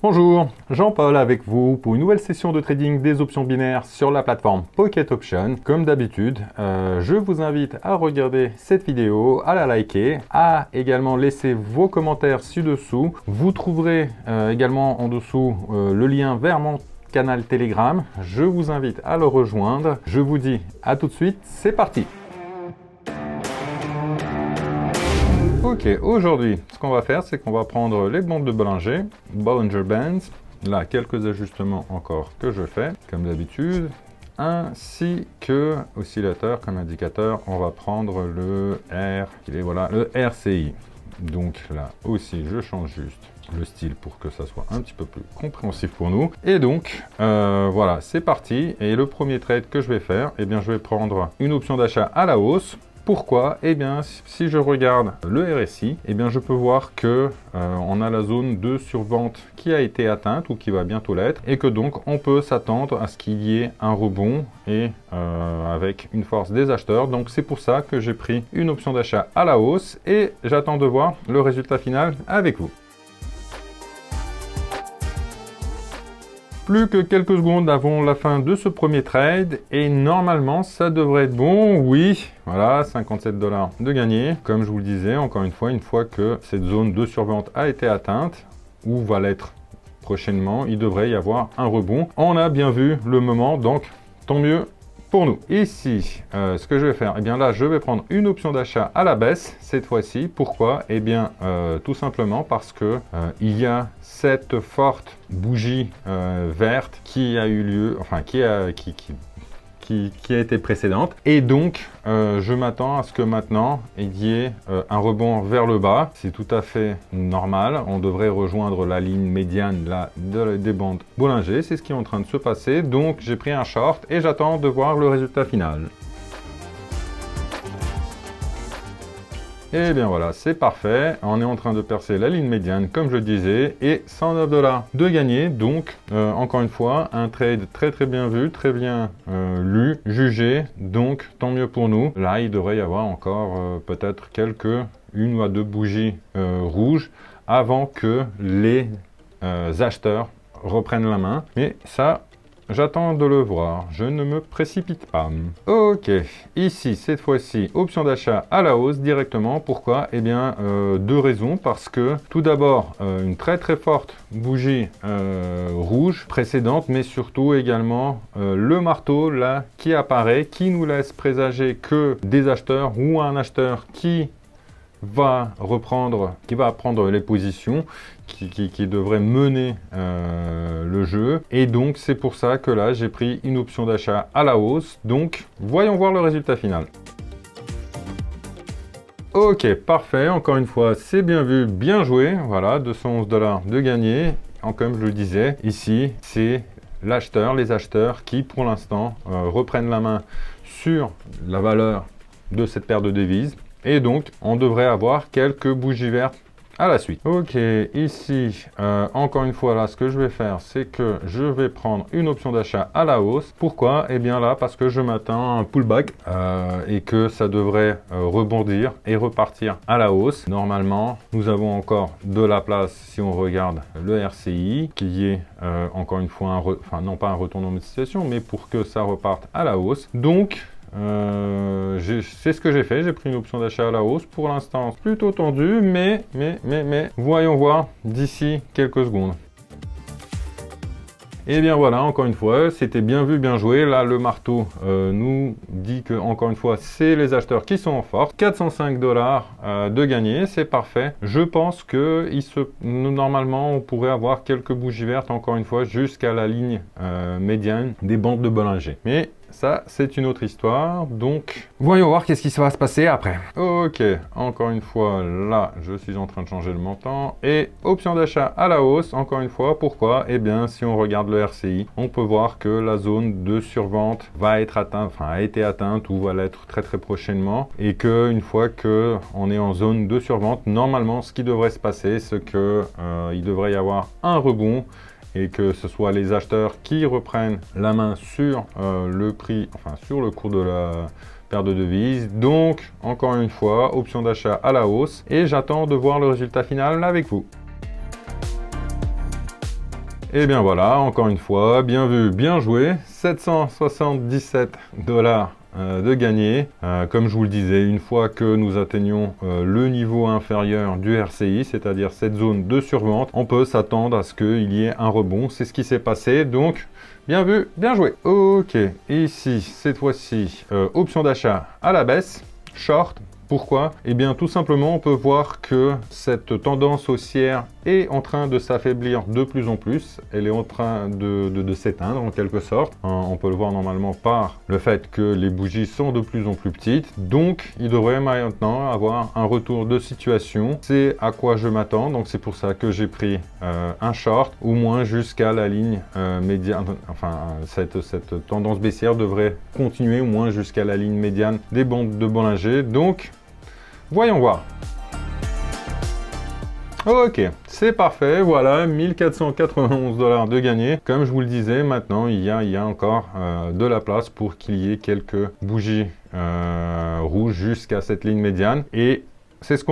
Bonjour, Jean-Paul avec vous pour une nouvelle session de trading des options binaires sur la plateforme Pocket Option. Comme d'habitude, je vous invite à regarder cette vidéo, à la liker, à également laisser vos commentaires ci-dessous. Vous trouverez également en dessous le lien vers mon canal Telegram. Je vous invite à le rejoindre. Je vous dis à tout de suite, c'est parti! Ok, aujourd'hui, ce qu'on va faire, c'est qu'on va prendre les bandes de Bollinger Bands. Là, quelques ajustements encore que je fais, comme d'habitude, ainsi que oscillateur comme indicateur. On va prendre le R, voilà, le RCI. Donc là aussi, je change juste le style pour que ça soit un petit peu plus compréhensif pour nous. Et donc, voilà, c'est parti. Et le premier trade que je vais faire, eh bien, je vais prendre une option d'achat à la hausse. Pourquoi? Eh bien, si je regarde le RSI, eh bien, je peux voir que on a la zone de survente qui a été atteinte ou qui va bientôt l'être, et que donc on peut s'attendre à ce qu'il y ait un rebond et avec une force des acheteurs. Donc c'est pour ça que j'ai pris une option d'achat à la hausse et j'attends de voir le résultat final avec vous. Plus que quelques secondes avant la fin de ce premier trade et normalement ça devrait être bon. Oui, voilà, 57 $ de gagné. Comme je vous le disais, encore une fois que cette zone de survente a été atteinte ou va l'être prochainement, il devrait y avoir un rebond. On a bien vu le moment, donc tant mieux pour nous. Ici, ce que je vais faire, eh bien là, je vais prendre une option d'achat à la baisse cette fois-ci. Pourquoi? Eh bien, tout simplement parce que il y a cette forte bougie verte qui a eu lieu, enfin qui a été précédente. Et donc, je m'attends à ce que maintenant, il y ait un rebond vers le bas. C'est tout à fait normal. On devrait rejoindre la ligne médiane là, des bandes Bollinger. C'est ce qui est en train de se passer. Donc, j'ai pris un short et j'attends de voir le résultat final. Et bien voilà, c'est parfait. On est en train de percer la ligne médiane, comme je le disais, et 109 $ de gagné. Donc, encore une fois, un trade très bien vu, très bien lu, jugé. Donc, tant mieux pour nous. Là, il devrait y avoir encore peut-être une ou deux bougies rouges avant que les acheteurs reprennent la main. Mais ça, j'attends de le voir, je ne me précipite pas. Ok, ici, cette fois-ci, option d'achat à la hausse directement. Pourquoi? Eh bien, deux raisons. Parce que, tout d'abord, une très forte bougie rouge précédente, mais surtout également le marteau, là, qui apparaît, qui nous laisse présager que des acheteurs ou un acheteur qui va prendre les positions, qui devrait mener le jeu. Et donc, c'est pour ça que là, j'ai pris une option d'achat à la hausse. Donc, voyons voir le résultat final. Ok, parfait. Encore une fois, c'est bien vu, bien joué. Voilà, 211 $ de gagné. Comme je le disais, ici, c'est les acheteurs qui, pour l'instant, reprennent la main sur la valeur de cette paire de devises. Et donc, on devrait avoir quelques bougies vertes à la suite. Ok, ici, encore une fois, là, ce que je vais faire, c'est que je vais prendre une option d'achat à la hausse. Pourquoi? Eh bien là, parce que je m'attends à un pullback et que ça devrait rebondir et repartir à la hausse. Normalement, nous avons encore de la place si on regarde le RCI, qui est encore une fois, non pas un retournement de situation, mais pour que ça reparte à la hausse. Donc, c'est ce que j'ai fait, j'ai pris une option d'achat à la hausse. Pour l'instant, plutôt tendu, mais voyons voir d'ici quelques secondes. Et bien voilà, encore une fois, c'était bien vu, bien joué. Là, le marteau nous dit que, encore une fois, c'est les acheteurs qui sont en force. 405 $ de gagné, c'est parfait. Je pense que normalement, on pourrait avoir quelques bougies vertes, encore une fois, jusqu'à la ligne médiane des bandes de Bollinger. Mais ça, c'est une autre histoire. Donc, voyons voir qu'est-ce qui va se passer après. Ok, encore une fois, là, je suis en train de changer le montant. Et option d'achat à la hausse, encore une fois. Pourquoi? Eh bien, si on regarde le RCI, on peut voir que la zone de survente va être atteinte, enfin, a été atteinte ou va l'être très prochainement. Et que une fois que on est en zone de survente, normalement, ce qui devrait se passer, c'est que il devrait y avoir un rebond et que ce soit les acheteurs qui reprennent la main sur le prix, enfin sur le cours de la paire de devises. Donc, encore une fois, option d'achat à la hausse et j'attends de voir le résultat final avec vous. Et bien voilà, encore une fois, bien vu, bien joué, 777 $ de gagner. Comme je vous le disais, une fois que nous atteignons le niveau inférieur du RCI, c'est-à-dire cette zone de survente, on peut s'attendre à ce qu'il y ait un rebond. C'est ce qui s'est passé, donc bien vu, bien joué. Ok, ici, cette fois-ci, option d'achat à la baisse, short. Pourquoi? Eh bien, tout simplement, on peut voir que cette tendance haussière est en train de s'affaiblir de plus en plus. Elle est en train de s'éteindre, en quelque sorte. On peut le voir normalement par le fait que les bougies sont de plus en plus petites. Donc, il devrait maintenant avoir un retour de situation. C'est à quoi je m'attends. Donc, c'est pour ça que j'ai pris un short, au moins jusqu'à la ligne médiane. Enfin, cette tendance baissière devrait continuer au moins jusqu'à la ligne médiane des bandes de Bollinger. Donc, voyons voir. Ok, c'est parfait, voilà, 1491 $ de gagné. Comme je vous le disais, maintenant, il y a encore de la place pour qu'il y ait quelques bougies rouges jusqu'à cette ligne médiane. Et c'est ce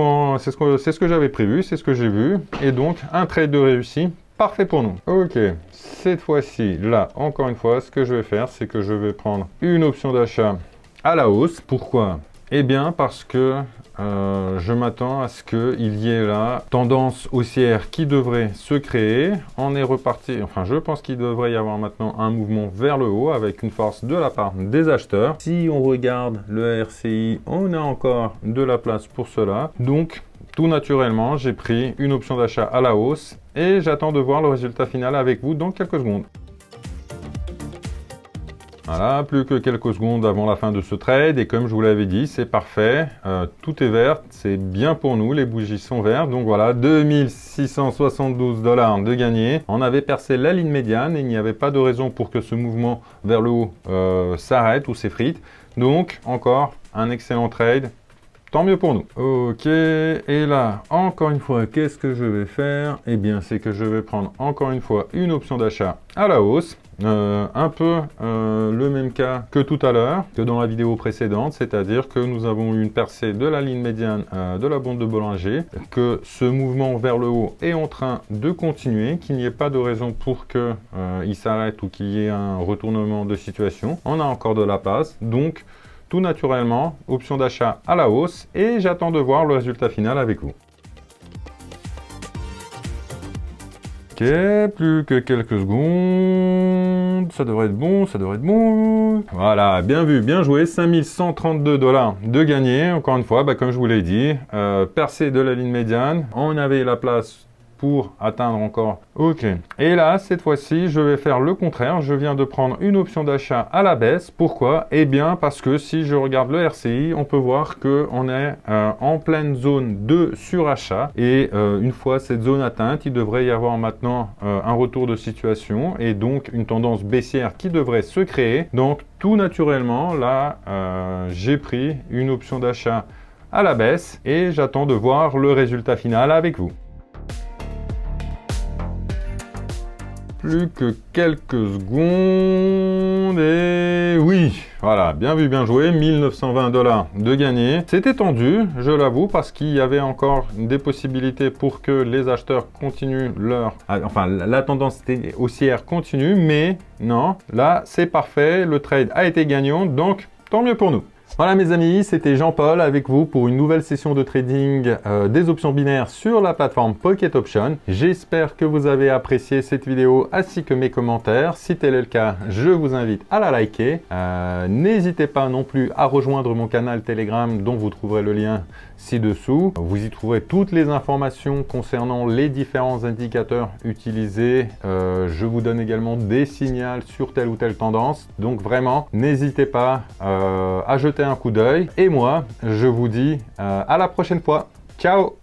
que j'avais prévu, c'est ce que j'ai vu. Et donc, un trade de réussi, parfait pour nous. Ok, cette fois-ci, là, encore une fois, ce que je vais faire, c'est que je vais prendre une option d'achat à la hausse. Pourquoi? Eh bien, parce que je m'attends à ce qu'il y ait la tendance haussière qui devrait se créer. On est reparti, enfin je pense qu'il devrait y avoir maintenant un mouvement vers le haut avec une force de la part des acheteurs. Si on regarde le RCI, on a encore de la place pour cela. Donc, tout naturellement, j'ai pris une option d'achat à la hausse et j'attends de voir le résultat final avec vous dans quelques secondes. Voilà, plus que quelques secondes avant la fin de ce trade et comme je vous l'avais dit, c'est parfait, tout est vert, c'est bien pour nous, les bougies sont vertes, donc voilà, 2672 $ de gagné. On avait percé la ligne médiane et il n'y avait pas de raison pour que ce mouvement vers le haut s'arrête ou s'effrite, donc encore un excellent trade. Tant mieux pour nous. Ok, et là, encore une fois, qu'est-ce que je vais faire? Eh bien, c'est que je vais prendre encore une fois une option d'achat à la hausse. Un peu le même cas que tout à l'heure, que dans la vidéo précédente, c'est-à-dire que nous avons eu une percée de la ligne médiane de la bande de Bollinger, que ce mouvement vers le haut est en train de continuer, qu'il n'y ait pas de raison pour qu'il s'arrête ou qu'il y ait un retournement de situation. On a encore de la place, donc tout naturellement, option d'achat à la hausse et j'attends de voir le résultat final avec vous. Ok, plus que quelques secondes, ça devrait être bon, ça devrait être bon. Voilà, bien vu, bien joué, 5132 $ de gagné. Encore une fois, comme je vous l'ai dit, percée de la ligne médiane, on avait la place pour atteindre encore. Ok. Et là, cette fois-ci, je vais faire le contraire. Je viens de prendre une option d'achat à la baisse. Pourquoi? Eh bien, parce que si je regarde le RCI, on peut voir qu'on est en pleine zone de surachat. Et une fois cette zone atteinte, il devrait y avoir maintenant un retour de situation et donc une tendance baissière qui devrait se créer. Donc, tout naturellement, là, j'ai pris une option d'achat à la baisse et j'attends de voir le résultat final avec vous. Plus que quelques secondes et oui, voilà, bien vu, bien joué, 1920 $ de gagné. C'était tendu, je l'avoue, parce qu'il y avait encore des possibilités pour que les acheteurs continuent enfin, la tendance haussière continue, mais non, là, c'est parfait, le trade a été gagnant, donc tant mieux pour nous. Voilà mes amis, c'était Jean-Paul avec vous pour une nouvelle session de trading des options binaires sur la plateforme Pocket Option. J'espère que vous avez apprécié cette vidéo ainsi que mes commentaires. Si tel est le cas, je vous invite à la liker. N'hésitez pas non plus à rejoindre mon canal Telegram dont vous trouverez le lien ci-dessous. Vous y trouverez toutes les informations concernant les différents indicateurs utilisés. Je vous donne également des signaux sur telle ou telle tendance. Donc vraiment, n'hésitez pas à jeter un coup d'œil. Et moi, je vous dis à la prochaine fois. Ciao!